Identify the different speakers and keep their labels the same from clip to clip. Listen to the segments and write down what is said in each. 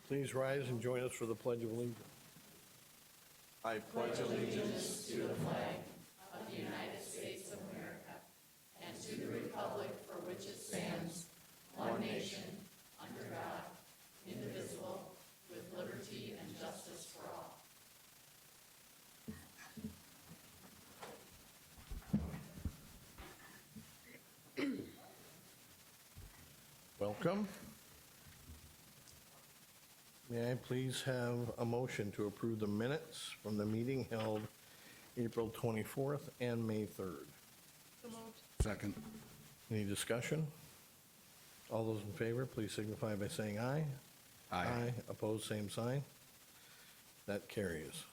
Speaker 1: Please rise and join us for the Pledge of Allegiance. I pledge allegiance to the flag Welcome. May I please have a motion to approve the minutes from the meeting held April 24th and May 3rd?
Speaker 2: So moved.
Speaker 3: Second.
Speaker 1: Any discussion? All those in favor, please signify by saying aye.
Speaker 3: Aye.
Speaker 1: Opposed, same sign. That carries.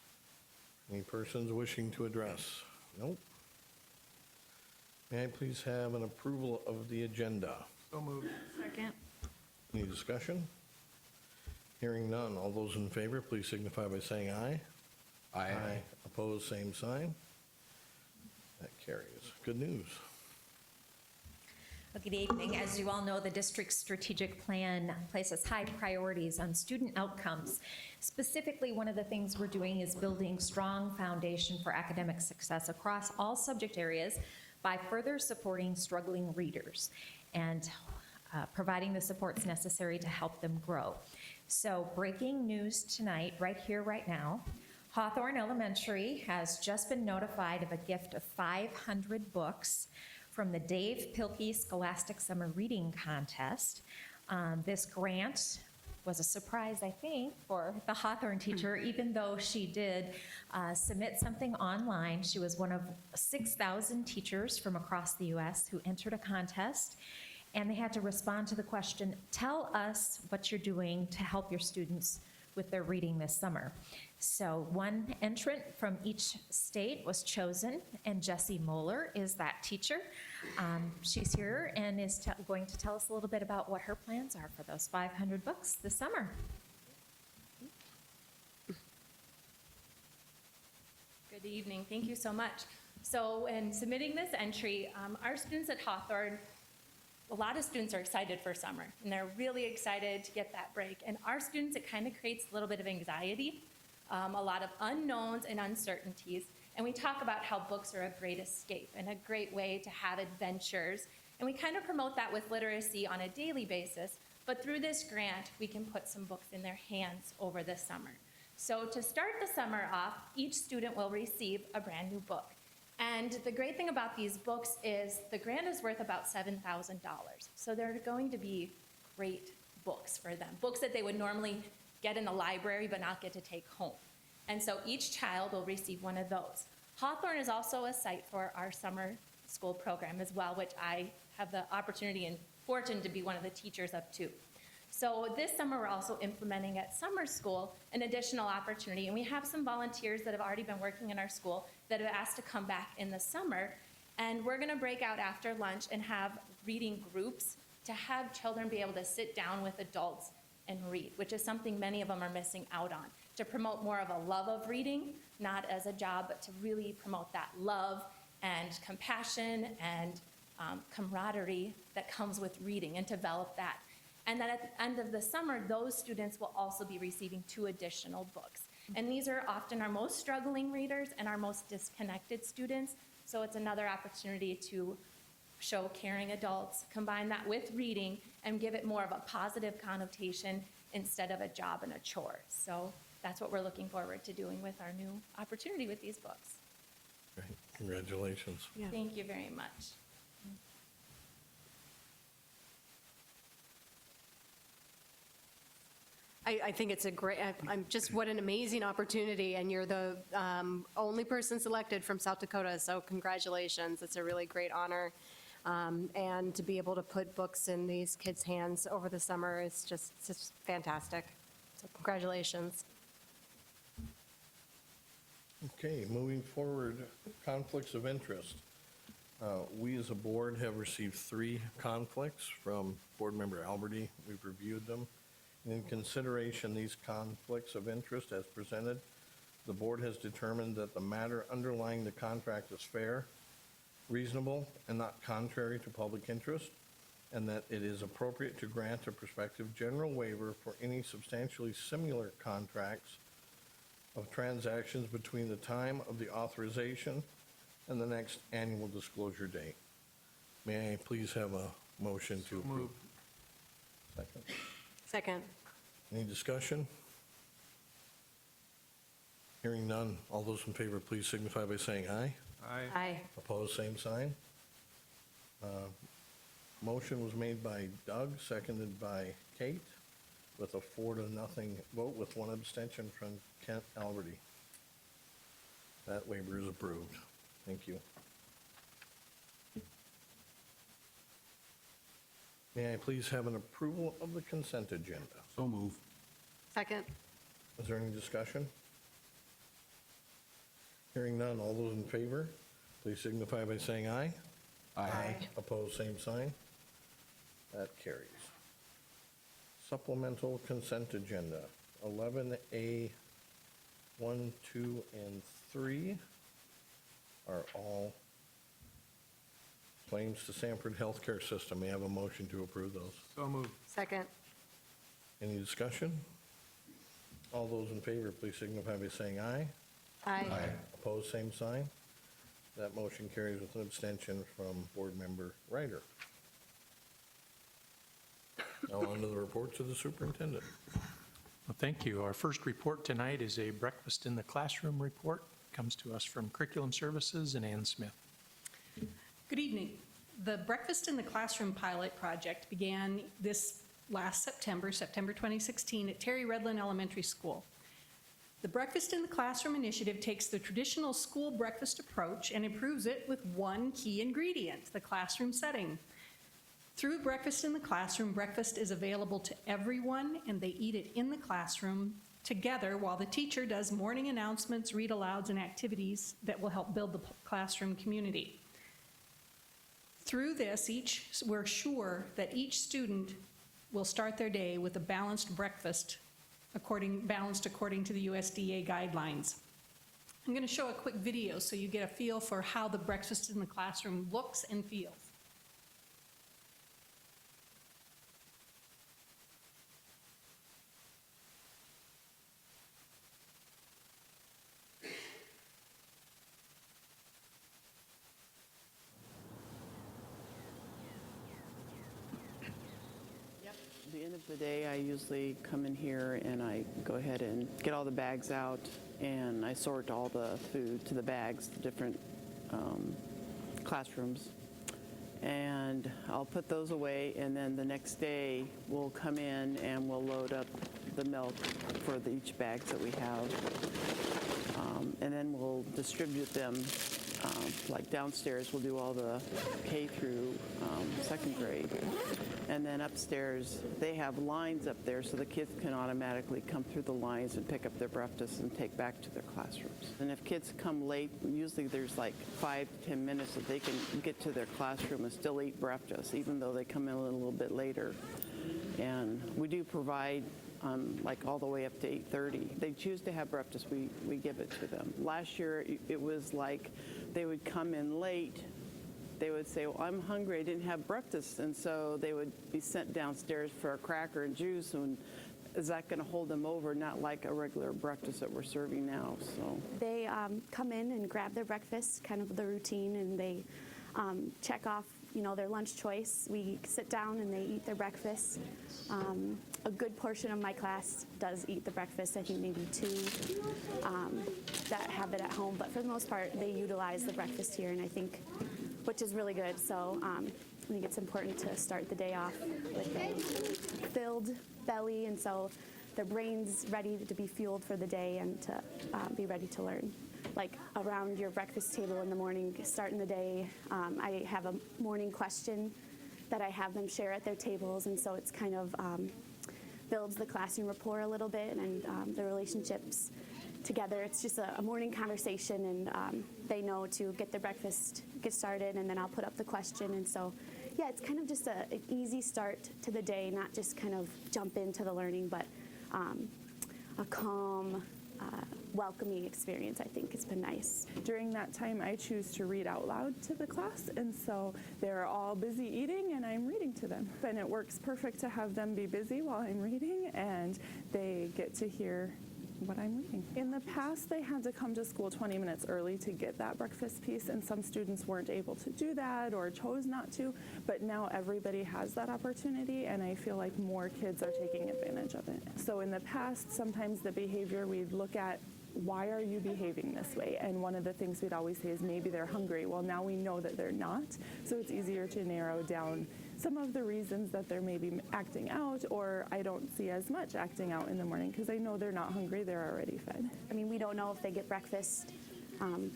Speaker 1: Any persons wishing to address? Nope. May I please have an approval of the agenda?
Speaker 3: So moved.
Speaker 2: Second.
Speaker 1: Any discussion? Hearing none. All those in favor, please signify by saying aye.
Speaker 3: Aye.
Speaker 1: Opposed, same sign. That carries. Good news.
Speaker 4: Well, good evening. As you all know, the district's strategic plan places high priorities on student outcomes. Specifically, one of the things we're doing is building strong foundation for academic success across all subject areas by further supporting struggling readers and providing the supports necessary to help them grow. So, breaking news tonight, right here, right now. Hawthorne Elementary has just been notified of a gift of 500 books from the Dave Pilkey Scholastic Summer Reading Contest. This grant was a surprise, I think, for the Hawthorne teacher, even though she did submit something online. She was one of 6,000 teachers from across the U.S. who entered a contest, and they had to respond to the question, tell us what you're doing to help your students with their reading this summer. So one entrant from each state was chosen, and Jessie Moeller is that teacher. She's here and is going to tell us a little bit about what her plans are for those 500 books this summer.
Speaker 2: Good evening. Thank you so much. So in submitting this entry, our students at Hawthorne, a lot of students are excited for summer, and they're really excited to get that break. And our students, it kind of creates a little bit of anxiety, a lot of unknowns and uncertainties. And we talk about how books are a great escape and a great way to have adventures. And we kind of promote that with literacy on a daily basis. But through this grant, we can put some books in their hands over the summer. So to start the summer off, each student will receive a brand new book. And the great thing about these books is the grant is worth about $7,000. So they're going to be great books for them, books that they would normally get in the library but not get to take home. And so each child will receive one of those. Hawthorne is also a site for our summer school program as well, which I have the opportunity and fortune to be one of the teachers of too. So this summer, we're also implementing at summer school an additional opportunity, and we have some volunteers that have already been working in our school that have asked to come back in the summer, and we're gonna break out after lunch and have reading groups to have children be able to sit down with adults and read, which is something many of them are missing out on, to promote more of a love of reading, not as a job, but to really promote that love and compassion and camaraderie that comes with reading and develop that. And then at the end of the summer, those students will also be receiving 2 additional books. And these are often our most struggling readers and our most disconnected students. So it's another opportunity to show caring adults, combine that with reading, and give it more of a positive connotation instead of a job and a chore. So that's what we're looking forward to doing with our new opportunity with these books.
Speaker 1: Great. Congratulations.
Speaker 2: Yeah. Thank you very much.
Speaker 5: I think it's a great, I'm just, what an amazing opportunity, and you're the only person selected from South Dakota, so congratulations. It's a really great honor. And to be able to put books in these kids' hands over the summer is just fantastic. So congratulations.
Speaker 1: Okay, moving forward, conflicts of interest. We as a board have received 3 conflicts from Board Member Alberty. We've reviewed them. In consideration these conflicts of interest as presented, the board has determined that the matter underlying the contract is fair, reasonable, and not contrary to public interest. and that it is appropriate to grant a prospective general waiver for any substantially similar contracts of transactions between the time of the authorization and the next annual disclosure date. May I please have a motion to approve? Second.
Speaker 5: Second.
Speaker 1: Any discussion? Hearing none. All those in favor, please signify by saying aye.
Speaker 5: Aye.
Speaker 1: Opposed, same sign. Motion was made by Doug, seconded by Kate, with a 4-0 vote with one abstention from Kent Alberty. That waiver is approved. Thank you. May I please have an approval of the consent agenda?
Speaker 3: So move.
Speaker 5: Second.
Speaker 1: Is there any discussion? Hearing none, all those in favor, please signify by saying aye.
Speaker 3: Aye.
Speaker 1: Opposed, same sign. That carries. Supplemental consent agenda, 11A, 1, 2, and 3 are all claims to Sanford Healthcare System. May I have a motion to approve those?
Speaker 3: So moved.
Speaker 5: Second.
Speaker 1: Any discussion? All those in favor, please signify by saying aye.
Speaker 5: Aye.
Speaker 1: Opposed, same sign. That motion carries with an abstention from Board Member Ryder. Now on to the reports of the superintendent.
Speaker 6: Well, thank you. Our first report tonight is a breakfast in the classroom report. Comes to us from Curriculum Services and Ann Smith.
Speaker 7: Good evening. The Breakfast in the Classroom pilot project began this last September 2016, at Terry Redlin Elementary School. The Breakfast in the Classroom initiative takes the traditional school breakfast approach and improves it with one key ingredient, the classroom setting. Through Breakfast in the Classroom, breakfast is available to everyone, and they eat it in the classroom together while the teacher does morning announcements, read-alouds, and activities that will help build the classroom community. Through this, we're sure that each student will start their day with a balanced breakfast, balanced according to the USDA guidelines. I'm going to show a quick video so you get a feel for how the breakfast in the classroom looks and feels.
Speaker 8: At the end of the day, I usually come in here and I go ahead and get all the bags out, and I sort all the food to the bags, the different classrooms. And I'll put those away, and then the next day we'll come in and we'll load up the milk for each bags that we have. And then we'll distribute them. Like downstairs, we'll do all the K through second grade. And then upstairs, they have lines up there so the kids can automatically come through the lines and pick up their breakfast and take back to their classrooms. And if kids come late, usually there's like 5 to 10 minutes that they can get to their classroom and still eat breakfast, even though they come in a little bit later. And we do provide like all the way up to 8:30. They choose to have breakfast, we give it to them. Last year, it was like they would come in late. They would say, well, I'm hungry, I didn't have breakfast. And so they would be sent downstairs for a cracker and juice. And is that going to hold them over? Not like a regular breakfast that we're serving now, so.
Speaker 9: They come in and grab their breakfast, kind of the routine, and they check off, their lunch choice. We sit down and they eat their breakfast. A good portion of my class does eat the breakfast. I think maybe 2 that have it at home, but for the most part, they utilize the breakfast here, and I think, which is really good. So I think it's important to start the day off with a filled belly, and so their brain's ready to be fueled for the day and to be ready to learn. Like around your breakfast table in the morning, starting the day, I have a morning question that I have them share at their tables, and so it's kind of builds the classroom rapport a little bit and the relationships together. It's just a morning conversation, and they know to get their breakfast, get started, and then I'll put up the question. And so, yeah, it's kind of just an easy start to the day, not just kind of jump into the learning, but a calm, welcoming experience. I think it's been nice.
Speaker 10: During that time, I choose to read out loud to the class, and so they're all busy eating, and I'm reading to them. And it works perfect to have them be busy while I'm reading, and they get to hear what I'm reading. In the past, they had to come to school 20 minutes early to get that breakfast piece, and some students weren't able to do that or chose not to, but now everybody has that opportunity, and I feel like more kids are taking advantage of it. So in the past, sometimes the behavior we'd look at, why are you behaving this way? And one of the things we'd always say is maybe they're hungry. Well, now we know that they're not, so it's easier to narrow down some of the reasons that they're maybe acting out, or I don't see as much acting out in the morning because I know they're not hungry, they're already fed.
Speaker 9: I mean, we don't know if they get breakfast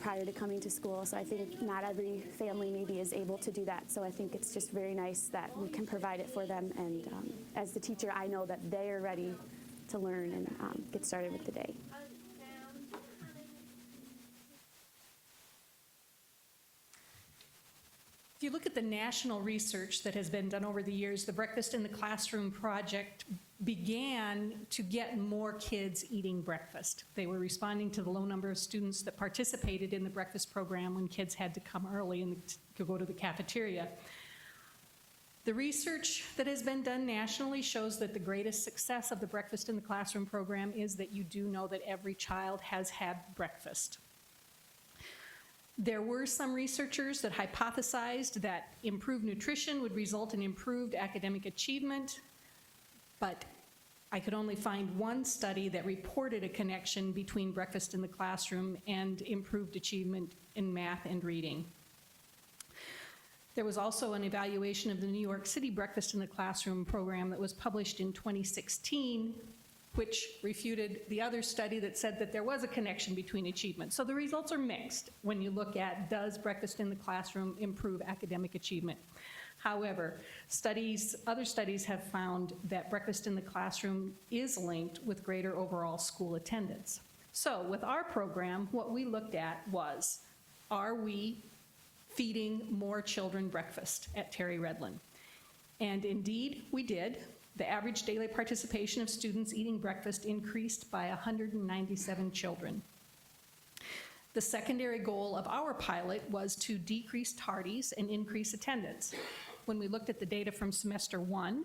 Speaker 9: prior to coming to school, so I think not every family maybe is able to do that. So I think it's just very nice that we can provide it for them, and as the teacher, I know that they are ready to learn and get started with the day.
Speaker 7: If you look at the national research that has been done over the years, the Breakfast in the Classroom project began to get more kids eating breakfast. They were responding to the low number of students that participated in the breakfast program when kids had to come early and to go to the cafeteria. The research that has been done nationally shows that the greatest success of the Breakfast in the Classroom program is that you do know that every child has had breakfast. There were some researchers that hypothesized that improved nutrition would result in improved academic achievement, but I could only find one study that reported a connection between breakfast in the classroom and improved achievement in math and reading. There was also an evaluation of the New York City Breakfast in the Classroom program that was published in 2016, which refuted the other study that said that there was a connection between achievement. So the results are mixed when you look at, does breakfast in the classroom improve academic achievement? However, other studies have found that breakfast in the classroom is linked with greater overall school attendance. So with our program, what we looked at was, are we feeding more children breakfast at Terry Redlin? And indeed, we did. The average daily participation of students eating breakfast increased by 197 children. The secondary goal of our pilot was to decrease tardies and increase attendance. When we looked at the data from semester 1,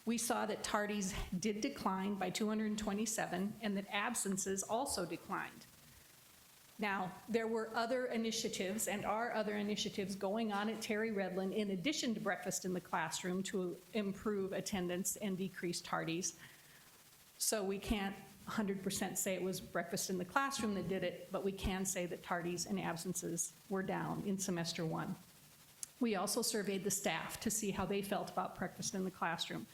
Speaker 7: we saw that tardies did decline by 227 and that absences also declined. Now, there were other initiatives and are other initiatives going on at Terry Redlin in addition to breakfast in the classroom to improve attendance and decrease tardies. So we can't 100% say it was breakfast in the classroom that did it, but we can say that tardies and absences were down in semester 1. We also surveyed the staff to see how they felt about breakfast in the classroom.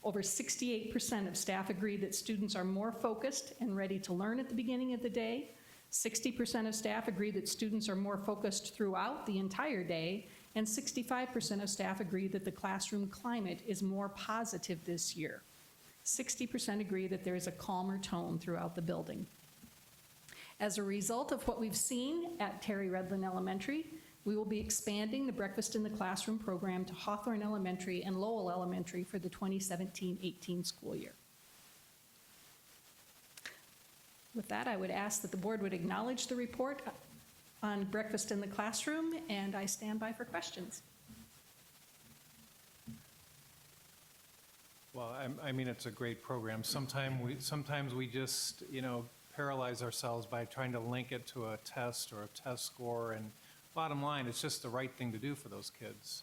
Speaker 7: Over 68% of staff agreed that students are more focused and ready to learn at the beginning of the day. 60% of staff agree that students are more focused throughout the entire day, and 65% of staff agree that the classroom climate is more positive this year. 60% agree that there is a calmer tone throughout the building. As a result of what we've seen at Terry Redlin Elementary, we will be expanding the Breakfast in the Classroom program to Hawthorne Elementary and Lowell Elementary for the 2017-18 school year. With that, I would ask that the board would acknowledge the report on breakfast in the classroom, and I stand by for questions.
Speaker 11: Well, I mean, it's a great program. Sometimes we just, paralyze ourselves by trying to link it to a test or a test score, and bottom line, it's just the right thing to do for those kids.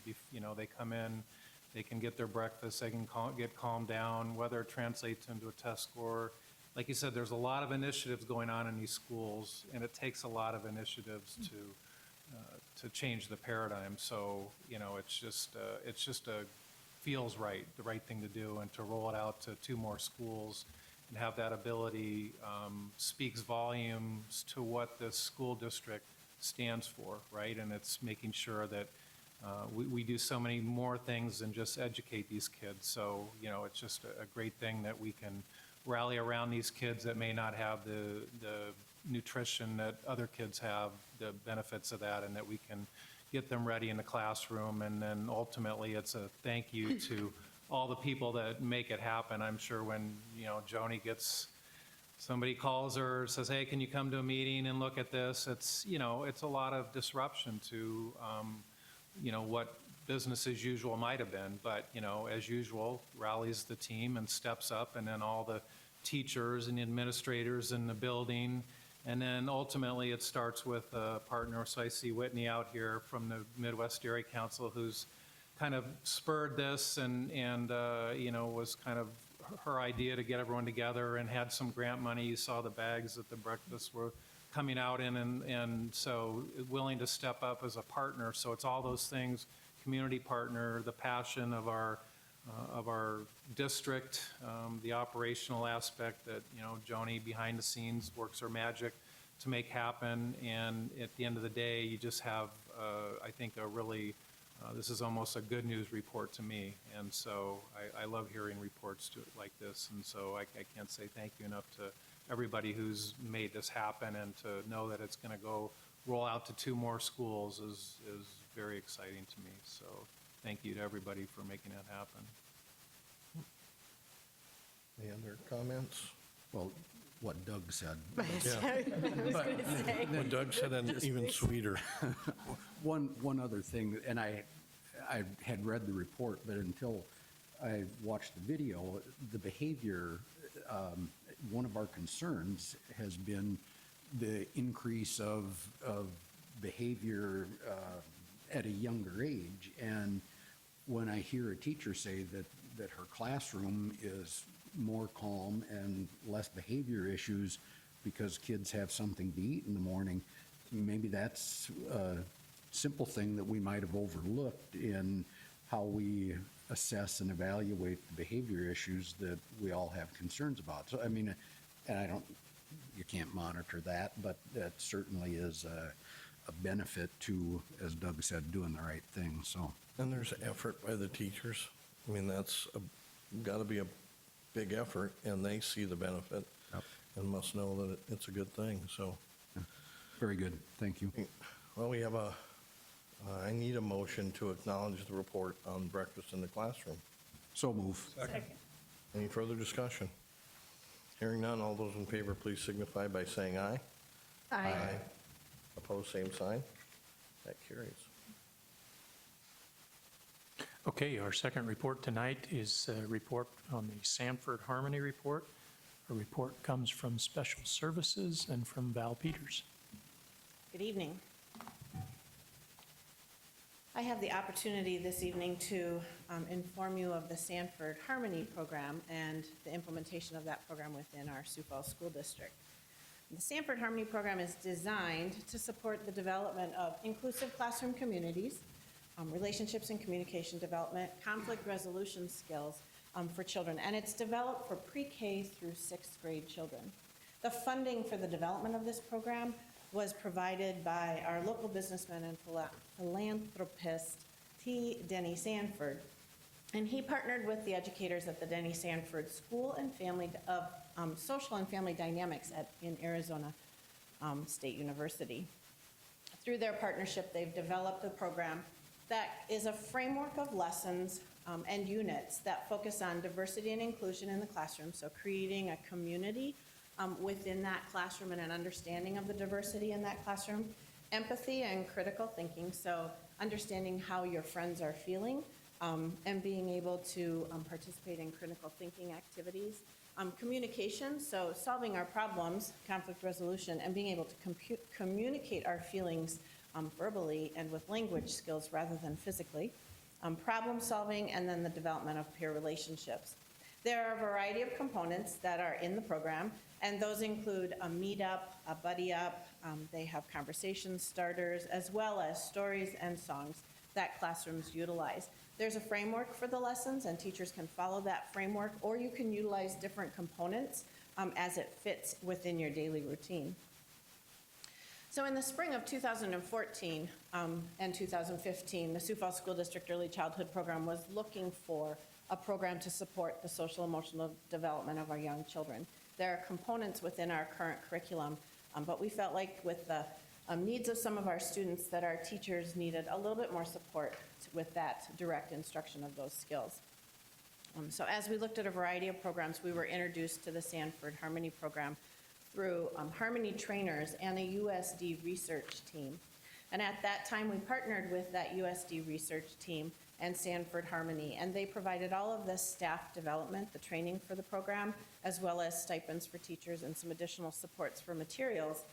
Speaker 11: They come in, they can get their breakfast, they can get calmed down, whether it translates into a test score. Like you said, there's a lot of initiatives going on in these schools, and it takes a lot of initiatives to change the paradigm. So, it's just feels right, the right thing to do, and to roll it out to 2 more schools and have that ability speaks volumes to what this school district stands for, right? And it's making sure that we do so many more things than just educate these kids. So, it's just a great thing that we can rally around these kids that may not have the nutrition that other kids have, the benefits of that, and that we can get them ready in the classroom. And then ultimately, it's a thank you to all the people that make it happen. I'm sure when, Joni gets somebody calls her, says, hey, can you come to a meeting and look at this? It's, it's a lot of disruption to, what business as usual might have been. But, as usual, rallies the team and steps up, and then all the teachers and administrators in the building. And then ultimately, it starts with a partner. So I see Whitney out here from the Midwest Dairy Council, who's kind of spurred this and was kind of her idea to get everyone together, and had some grant money. You saw the bags that the breakfasts were coming out in, and so willing to step up as a partner. So it's all those things, community partner, the passion of our district, the operational aspect that, Joni behind the scenes works her magic to make happen. And at the end of the day, you just have, I think, a really, this is almost a good news report to me. And so I love hearing reports like this. And so I can't say thank you enough to everybody who's made this happen, and to know that it's going to go roll out to 2 more schools is very exciting to me. So thank you to everybody for making it happen.
Speaker 1: Any other comments?
Speaker 3: Well, what Doug said.
Speaker 1: What Doug said, and even sweeter.
Speaker 3: One other thing, and I had read the report, but until I watched the video, the behavior, one of our concerns has been the increase of behavior at a younger age. And when I hear a teacher say that her classroom is more calm and less behavior issues because kids have something to eat in the morning, maybe that's a simple thing that we might have overlooked in how we assess and evaluate the behavior issues that we all have concerns about. So, I mean, and you can't monitor that, but that certainly is a benefit to, as Doug said, doing the right thing, so.
Speaker 1: And there's effort by the teachers. I mean, that's got to be a big effort, and they see the benefit.
Speaker 3: Yep.
Speaker 1: And must know that it's a good thing, so.
Speaker 3: Very good, thank you.
Speaker 1: Well, we have I need a motion to acknowledge the report on breakfast in the classroom.
Speaker 3: So move.
Speaker 1: Any further discussion? Hearing none, all those in favor, please signify by saying aye.
Speaker 5: Aye.
Speaker 1: Opposed, same sign. That carries.
Speaker 6: Okay, our second report tonight is a report on the Sanford Harmony Report. A report comes from Special Services and from Val Peters.
Speaker 12: Good evening. I have the opportunity this evening to inform you of the Sanford Harmony Program and the implementation of that program within our Sioux Falls School District. The Sanford Harmony Program is designed to support the development of inclusive classroom communities, relationships and communication development, conflict resolution skills for children, and it's developed for pre-K through 6th grade children. The funding for the development of this program was provided by our local businessman and philanthropist, T. Denny Sanford, and he partnered with the educators at the Denny Sanford School and Family of Social and Family Dynamics in Arizona State University. Through their partnership, they've developed a program that is a framework of lessons and units that focus on diversity and inclusion in the classroom, so creating a community within that classroom and an understanding of the diversity in that classroom, empathy and critical thinking, so understanding how your friends are feeling and being able to participate in critical thinking activities, communication, so solving our problems, conflict resolution, and being able to communicate our feelings verbally and with language skills rather than physically, problem solving, and then the development of peer relationships. There are a variety of components that are in the program, and those include a meetup, a buddy up, they have conversation starters, as well as stories and songs that classrooms utilize. There's a framework for the lessons, and teachers can follow that framework, or you can utilize different components as it fits within your daily routine. So in the spring of 2014 and 2015, the Sioux Falls School District Early Childhood Program was looking for a program to support the social emotional development of our young children. There are components within our current curriculum, but we felt like with the needs of some of our students that our teachers needed a little bit more support with that direct instruction of those skills. So as we looked at a variety of programs, we were introduced to the Sanford Harmony program through Harmony trainers and a USD research team. And at that time, we partnered with that USD research team and Sanford Harmony, and they provided all of the staff development, the training for the program, as well as stipends for teachers and some additional supports for materials.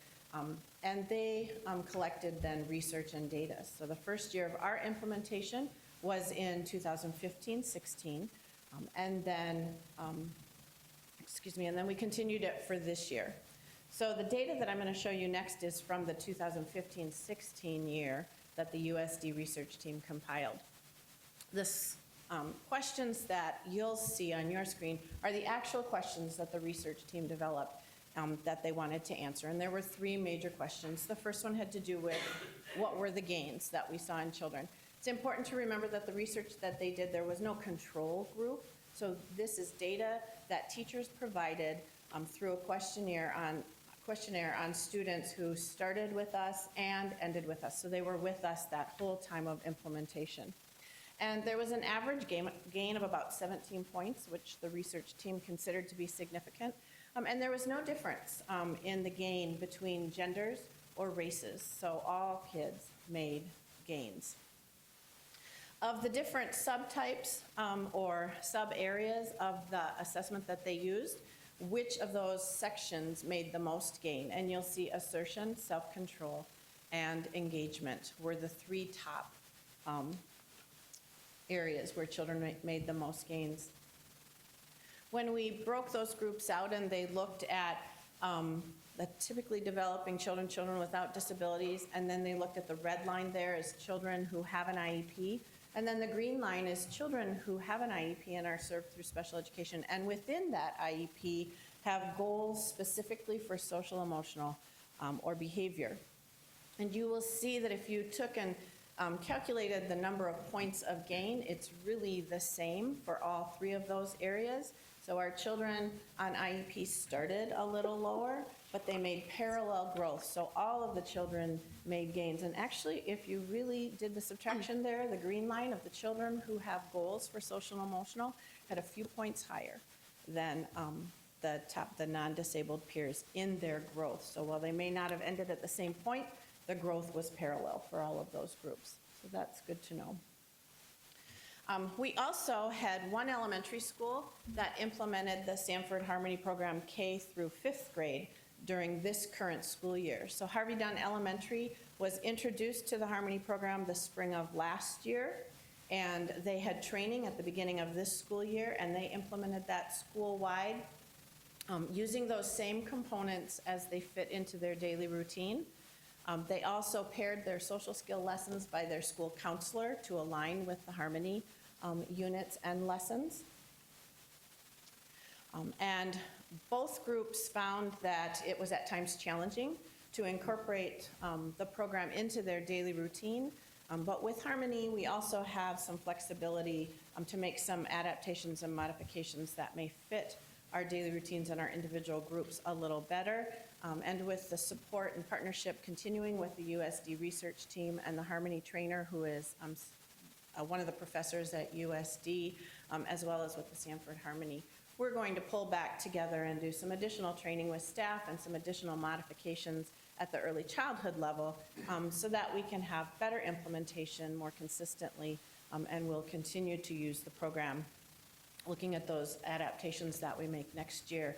Speaker 12: And they collected then research and data. So the first year of our implementation was in 2015-16, and then, and then we continued it for this year. So the data that I'm going to show you next is from the 2015-16 year that the USD research team compiled. This questions that you'll see on your screen are the actual questions that the research team developed that they wanted to answer. And there were three major questions. The first one had to do with what were the gains that we saw in children. It's important to remember that the research that they did, there was no control group. So this is data that teachers provided through a questionnaire on students who started with us and ended with us. So they were with us that whole time of implementation. And there was an average gain of about 17 points, which the research team considered to be significant. And there was no difference in the gain between genders or races. So all kids made gains. Of the different subtypes or sub-areas of the assessment that they used, which of those sections made the most gain? And you'll see assertion, self-control, and engagement were the three top areas where children made the most gains. When we broke those groups out and they looked at the typically developing children without disabilities, and then they looked at the red line there as children who have an IEP, and then the green line is children who have an IEP and are served through special education, and within that IEP have goals specifically for social, emotional, or behavior. And you will see that if you took and calculated the number of points of gain, it's really the same for all three of those areas. So our children on IEP started a little lower, but they made parallel growth. So all of the children made gains. And actually, if you really did the subtraction there, the green line of the children who have goals for social and emotional had a few points higher than the non-disabled peers in their growth. So while they may not have ended at the same point, the growth was parallel for all of those groups. So that's good to know. We also had one elementary school that implemented the Sanford Harmony program K through 5th grade during this current school year. So Harvey Dunn Elementary was introduced to the Harmony program the spring of last year, and they had training at the beginning of this school year, and they implemented that school-wide using those same components as they fit into their daily routine. They also paired their social skill lessons by their school counselor to align with the Harmony units and lessons. And both groups found that it was at times challenging to incorporate the program into their daily routine. But with Harmony, we also have some flexibility to make some adaptations and modifications that may fit our daily routines and our individual groups a little better. And with the support and partnership continuing with the USD research team and the Harmony trainer, who is one of the professors at USD, as well as with the Sanford Harmony, we're going to pull back together and do some additional training with staff and some additional modifications at the early childhood level so that we can have better implementation more consistently, and we'll continue to use the program looking at those adaptations that we make next year.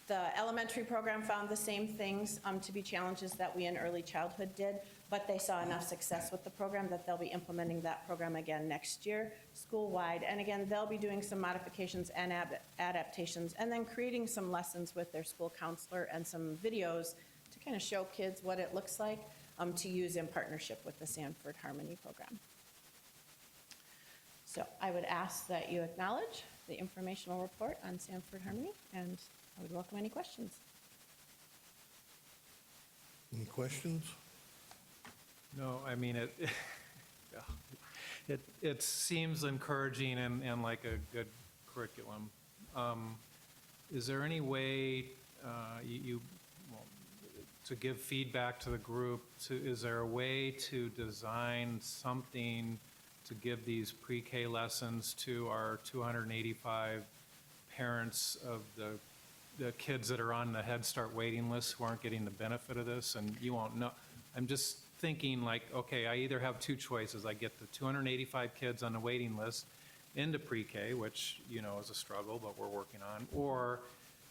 Speaker 12: The elementary program found the same things to be challenges that we in early childhood did, but they saw enough success with the program that they'll be implementing that program again next year, school-wide. And again, they'll be doing some modifications and adaptations, and then creating some lessons with their school counselor and some videos to kind of show kids what it looks like to use in partnership with the Sanford Harmony program. So I would ask that you acknowledge the informational report on Sanford Harmony, and I would welcome any questions.
Speaker 1: Any questions?
Speaker 11: No, I mean, it seems encouraging and like a good curriculum. Is there any way to give feedback to the group? Is there a way to design something to give these pre-K lessons to our 285 parents of the kids that are on the Head Start waiting list who aren't getting the benefit of this, and you won't know. I'm just thinking like, okay, I either have two choices. I get the 285 kids on the waiting list into pre-K, which, you know, is a struggle, but we're working on, or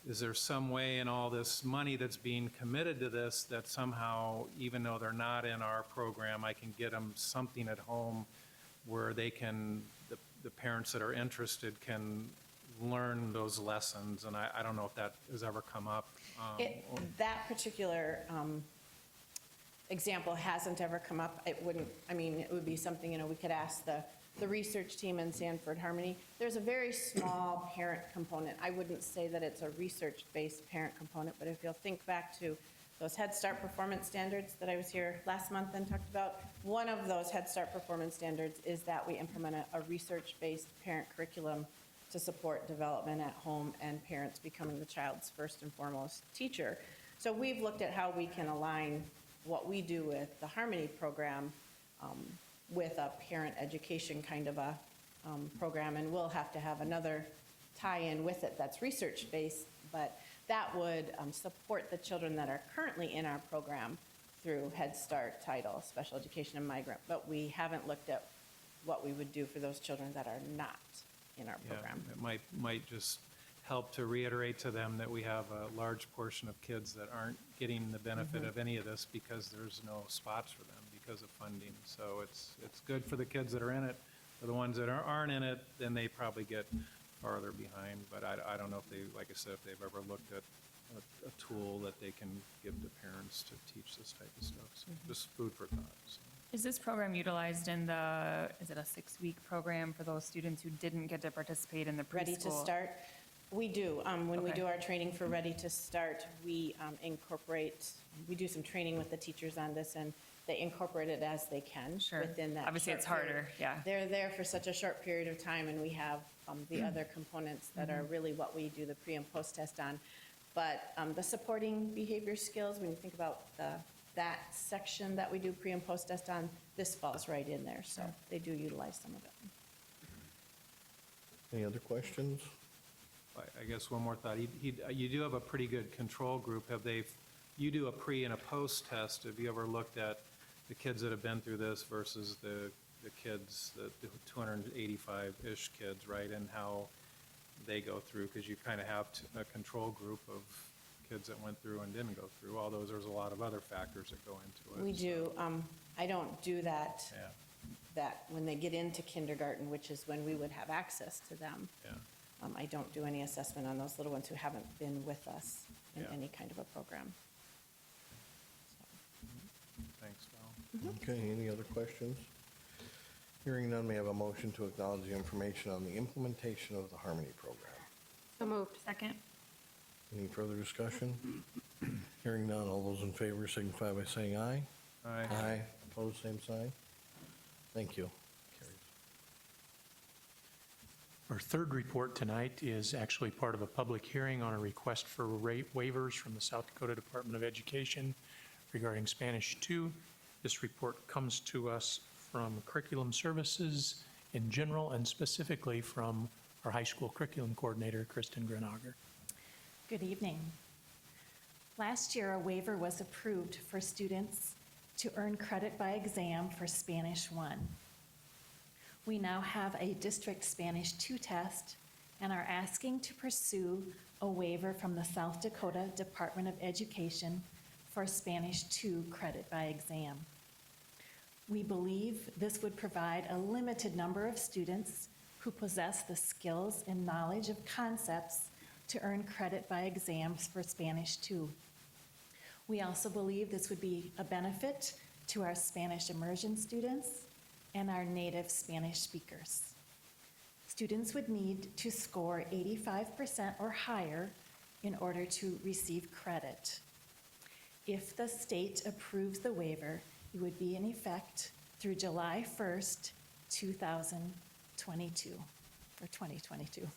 Speaker 11: is there some way in all this money that's being committed to this that somehow, even though they're not in our program, I can get them something at home where they can, the parents that are interested can learn those lessons? And I don't know if that has ever come up.
Speaker 12: That particular example hasn't ever come up. It wouldn't, I mean, it would be something, you know, we could ask the research team in Sanford Harmony. There's a very small parent component. I wouldn't say that it's a research-based parent component, but if you'll think back to those Head Start performance standards that I was here last month and talked about, one of those Head Start performance standards is that we implement a research-based parent curriculum to support development at home and parents becoming the child's first and foremost teacher. So we've looked at how we can align what we do with the Harmony program with a parent education kind of a program, and we'll have to have another tie-in with it that's research-based, but that would support the children that are currently in our program through Head Start, Title, Special Education, and Migrant, but we haven't looked at what we would do for those children that are not in our program.
Speaker 11: Yeah, it might just help to reiterate to them that we have a large portion of kids that aren't getting the benefit of any of this because there's no spots for them because of funding. So it's good for the kids that are in it. For the ones that aren't in it, then they probably get farther behind. But I don't know if they, like I said, if they've ever looked at a tool that they can give to parents to teach this type of stuff. So just food for thought. So.
Speaker 13: Is this program utilized in is it a 6-week program for those students who didn't get to participate in the preschool?
Speaker 12: Ready to Start? We do. When we
Speaker 13: Okay.
Speaker 12: do our training for Ready to Start, we we do some training with the teachers on this, and they incorporate it as they can
Speaker 13: Sure.
Speaker 12: within that
Speaker 13: Obviously,
Speaker 12: short
Speaker 13: it's harder,
Speaker 12: period.
Speaker 13: yeah.
Speaker 12: They're there for such a short period of time, and we have the other components that are really what we do the pre and post test on. But the supporting behavior skills, when you think about that section that we do pre and post test on, this falls right in there, so they do utilize some of it.
Speaker 1: Any other questions?
Speaker 11: I guess one more thought. You do have a pretty good control group. You do a pre and a post test. Have you ever looked at the kids that have been through this versus the kids, the 285-ish kids, right? And how they go through, because you kind of have a control group of kids that went through and didn't go through. Although there's a lot of other factors that go into it.
Speaker 12: We do. I don't do that.
Speaker 11: Yeah.
Speaker 12: That when they get into kindergarten, which is when we would have access to them.
Speaker 11: Yeah.
Speaker 12: I don't do any assessment on those little ones who haven't been with us in
Speaker 11: Yeah.
Speaker 12: any kind of a program.
Speaker 11: Thanks, Val.
Speaker 1: Okay, any other questions? Hearing none, may I have a motion to acknowledge the information on the implementation of the Harmony program?
Speaker 5: So moved.
Speaker 13: Second?
Speaker 1: Any further discussion? Hearing none, all those in favor signify by saying aye.
Speaker 11: Aye.
Speaker 1: Aye. Opposed, same sign. Thank you. Carries.
Speaker 6: Our third report tonight is actually part of a public hearing on a request for rate waivers from the South Dakota Department of Education regarding Spanish 2. This report comes to us from Curriculum Services in general and specifically from our high school curriculum coordinator, Kristen Grenager.
Speaker 14: Good evening. Last year, a waiver was approved for students to earn credit by exam for Spanish 1. We now have a district Spanish 2 test and are asking to pursue a waiver from the South Dakota Department of Education for Spanish 2 credit by exam. We believe this would provide a limited number of students who possess the skills and knowledge of concepts to earn credit by exams for Spanish 2. We also believe this would be a benefit to our Spanish immersion students and our native Spanish speakers. Students would need to score 85% or higher in order to receive credit. If the state approves the waiver, it would be in effect through July 1st, 2022, or 2022.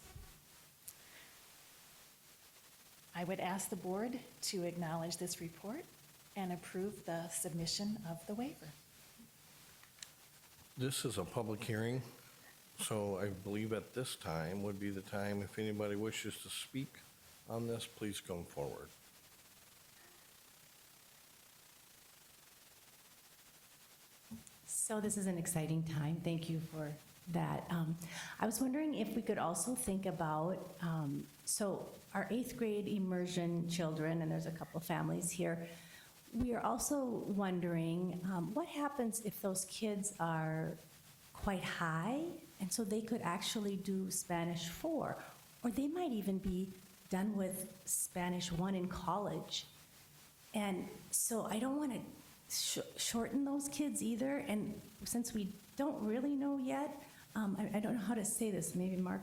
Speaker 14: I would ask the board to acknowledge this report and approve the submission of the waiver.
Speaker 1: This is a public hearing, so I believe at this time would be the time, if anybody wishes to speak on this, please come forward.
Speaker 15: So this is an exciting time. Thank you for that. I was wondering if we could also think about, so our 8th grade immersion children, and there's a couple families here, we are also wondering what happens if those kids are quite high, and so they could actually do Spanish 4, or they might even be done with Spanish 1 in college. And so I don't want to shorten those kids either, and since we don't really know yet, I don't know how to say this, maybe Mark,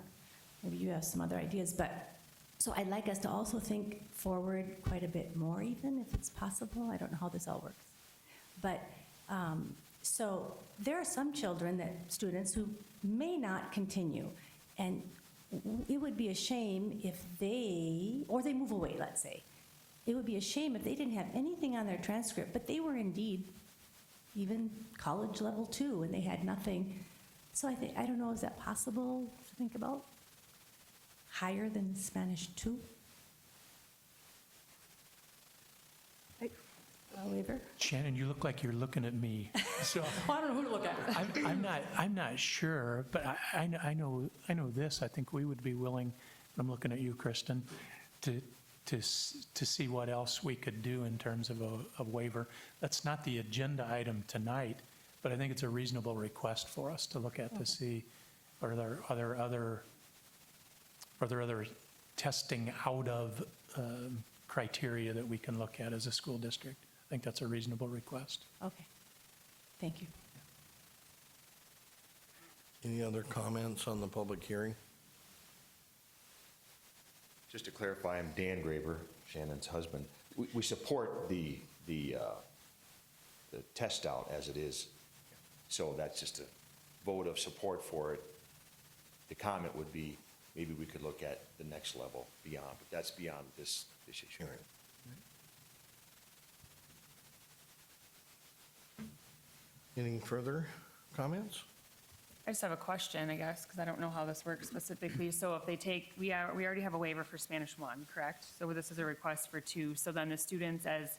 Speaker 15: maybe you have some other ideas, but so I'd like us to also think forward quite a bit more even, if it's possible. I don't know how this all works. But, so there are some children students who may not continue, and it would be a shame if or they move away, let's say. It would be a shame if they didn't have anything on their transcript, but they were indeed even college level 2, and they had nothing. So I don't know, is that possible to think about? Higher than Spanish 2? Waiver?
Speaker 6: Shannon, you look like you're looking at me. So
Speaker 7: I don't know who to look at.
Speaker 6: I'm not sure, but I know this. I think we would be willing, I'm looking at you, Kristen, to see what else we could do in terms of a waiver. That's not the agenda item tonight, but I think it's a reasonable request for us to look at to see, are there other testing out of criteria that we can look at as a school district. I think that's a reasonable request.
Speaker 15: Okay, thank you.
Speaker 1: Any other comments on the public hearing?
Speaker 16: Just to clarify, I'm Dan Graber, Shannon's husband. We support the test out as it is, so that's just a vote of support for it. The comment would be, maybe we could look at the next level beyond, but that's beyond this issue.
Speaker 1: Hearing. Any further comments?
Speaker 13: I just have a question, I guess, because I don't know how this works specifically. So if they take, we already have a waiver for Spanish 1, correct? So this is a request for 2. So then the students, as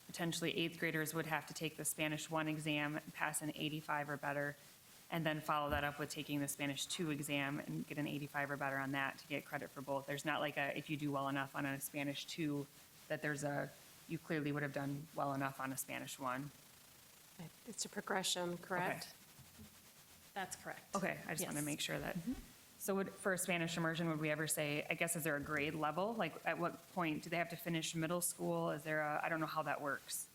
Speaker 13: potentially 8th graders, would have to take the Spanish 1 exam, pass an 85 or better, and then follow that up with taking the Spanish 2 exam and get an 85 or better on that to get credit for both. There's not like if you do well enough on a Spanish 2, that you clearly would have done well enough on a Spanish 1.
Speaker 5: It's a progression, correct?
Speaker 14: That's correct.
Speaker 13: Okay, I just want to
Speaker 14: Yes.
Speaker 13: make sure that. So for a Spanish immersion, would we ever say, I guess, is there a grade level? Like, at what point, do they have to finish middle school? Is there I don't know how that works,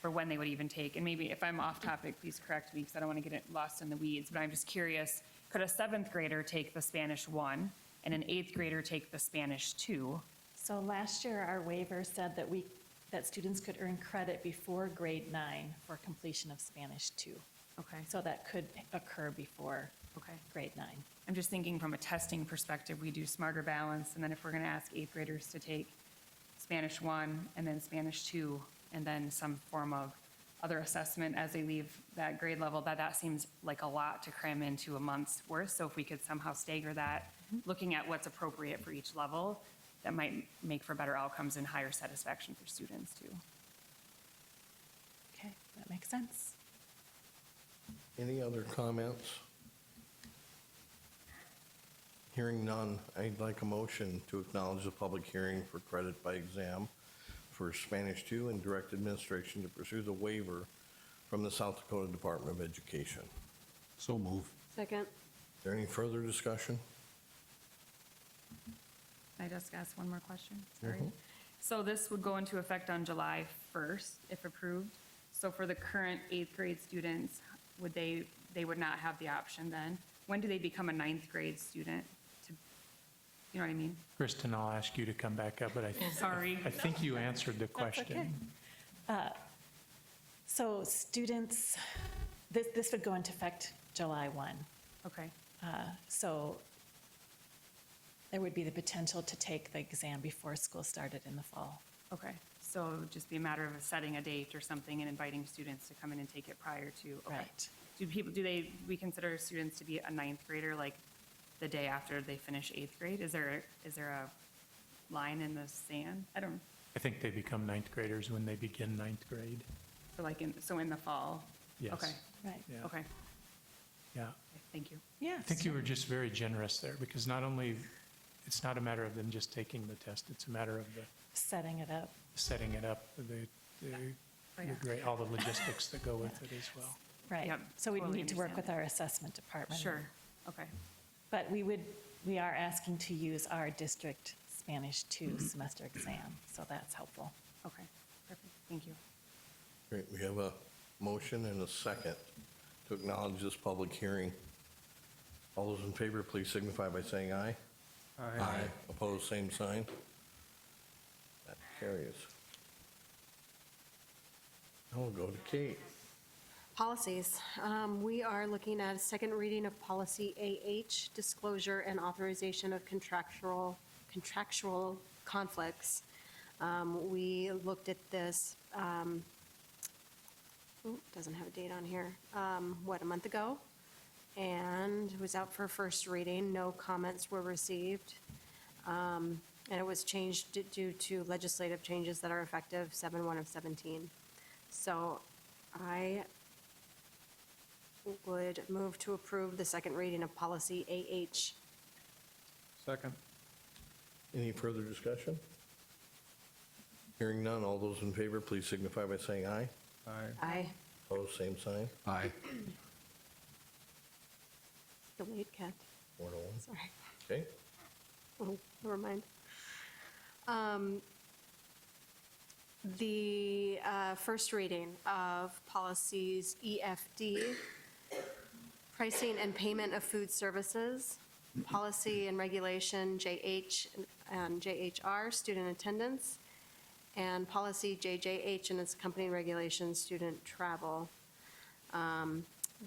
Speaker 13: for when they would even take. And maybe if I'm off topic, please correct me, because I don't want to get lost in the weeds, but I'm just curious, could a 7th grader take the Spanish 1 and an 8th grader take the Spanish 2?
Speaker 14: So last year, our waiver said that students could earn credit before grade 9 for completion of Spanish 2.
Speaker 13: Okay.
Speaker 14: So that could occur before grade 9.
Speaker 13: I'm just thinking from a testing perspective, we do smarter balance, and then if we're going to ask 8th graders to take Spanish 1 and then Spanish 2, and then some form of other assessment as they leave that grade level, that seems like a lot to cram into a month's worth. So if we could somehow stagger that, looking at what's appropriate for each level, that might make for better outcomes and higher satisfaction for students too.
Speaker 14: Okay, that makes sense.
Speaker 1: Any other comments? Hearing none, I'd like a motion to acknowledge the public hearing for credit by exam for Spanish 2 and direct administration to pursue the waiver from the South Dakota Department of Education.
Speaker 3: So move.
Speaker 5: Second.
Speaker 1: Is there any further discussion?
Speaker 13: Can I just ask one more question? Sorry. So this would go into effect on July 1st, if approved. So for the current 8th grade students, they would not have the option then? When do they become a 9th grade student? You know what I mean?
Speaker 6: Kristen, I'll ask you to come back up, but
Speaker 13: Sorry.
Speaker 6: I think you answered the
Speaker 14: That's
Speaker 6: question.
Speaker 14: okay. So students, this would go into effect July 1.
Speaker 13: Okay.
Speaker 14: So there would be the potential to take the exam before school started in the fall.
Speaker 13: Okay. So it would just be a matter of setting a date or something and inviting students to come in and take it prior to. Okay.
Speaker 14: Right.
Speaker 13: We consider students to be a ninth grader, like the day after they finish eighth grade? Is there a line in the sand? I don't,
Speaker 6: I think they become ninth graders when they begin ninth grade.
Speaker 13: so like in the fall?
Speaker 6: Yes.
Speaker 13: Okay,
Speaker 14: Right.
Speaker 6: Yeah.
Speaker 13: okay,
Speaker 6: Yeah.
Speaker 13: thank you.
Speaker 14: Yes.
Speaker 6: I think you were just very generous there, because not only, it's not a matter of them just taking the test, it's a matter of the
Speaker 14: Setting it up.
Speaker 6: setting it up, all the logistics that go with it as well.
Speaker 14: Right.
Speaker 13: Yep,
Speaker 14: So we
Speaker 13: totally
Speaker 14: need to work
Speaker 13: understand.
Speaker 14: with our assessment department.
Speaker 13: Sure, okay.
Speaker 14: But we are asking to use our district Spanish 2 semester exam, so that's helpful.
Speaker 13: Okay, perfect, thank you.
Speaker 1: Great, we have a motion and a second to acknowledge this public hearing. All those in favor, please signify by saying aye. Aye. Opposed, same sign. That carries. Now we'll go to Kate.
Speaker 5: Policies. We are looking at a second reading of policy AH, disclosure and authorization of contractual conflicts. We looked at this, doesn't have a date on here, a month ago? And it was out for first reading. No comments were received. And it was changed due to legislative changes that are effective 7/1 of 17. So I would move to approve the second reading of policy AH.
Speaker 11: Second.
Speaker 1: Any further discussion? Hearing none, all those in favor, please signify by saying aye.
Speaker 11: Aye.
Speaker 5: Aye.
Speaker 1: Opposed, same sign.
Speaker 3: Aye.
Speaker 5: Delayed, Kent.
Speaker 1: 4-1.
Speaker 5: Sorry.
Speaker 1: Okay,
Speaker 5: Oh, never mind. The first reading of policies EFD, pricing and payment of food services, policy and regulation JH and JHR, student attendance, and policy JJH and its accompanying regulations, student travel.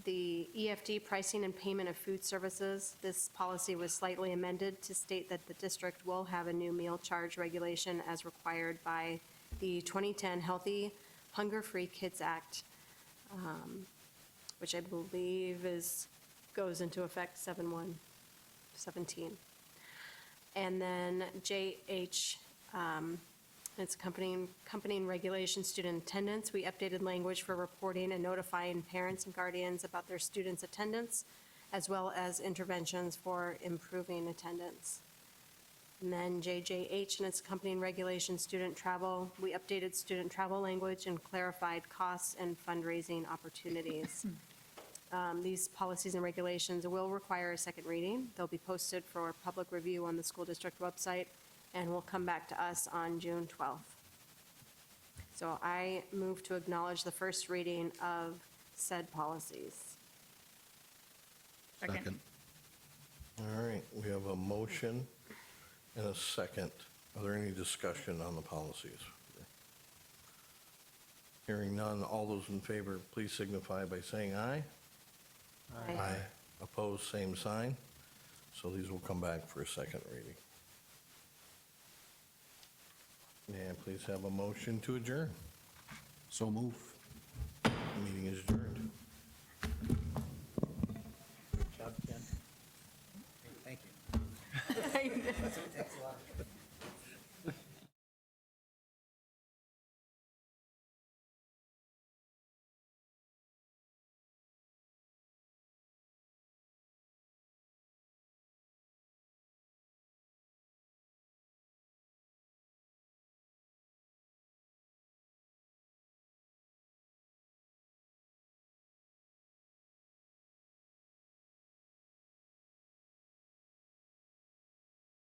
Speaker 5: The EFD, pricing and payment of food services, this policy was slightly amended to state that the district will have a new meal charge regulation as required by the 2010 Healthy Hunger-Free Kids Act, which I believe goes into effect 7/1/17. And then JH, its accompanying regulation, student attendance. We updated language for reporting and notifying parents and guardians about their students' attendance, as well as interventions for improving attendance. And then JJH and its accompanying regulation, student travel. We updated student travel language and clarified costs and fundraising opportunities. These policies and regulations will require a second reading. They'll be posted for public review on the school district website and will come back to us on June 12th. So I move to acknowledge the first reading of said policies.
Speaker 13: Second.
Speaker 1: all right, we have a motion and a second. Are there any discussion on the policies? Hearing none, all those in favor, please signify by saying aye.
Speaker 5: Aye.
Speaker 1: Opposed, same sign. So these will come back for a second reading. May I please have a motion to adjourn?
Speaker 3: So move.
Speaker 1: Meeting is adjourned.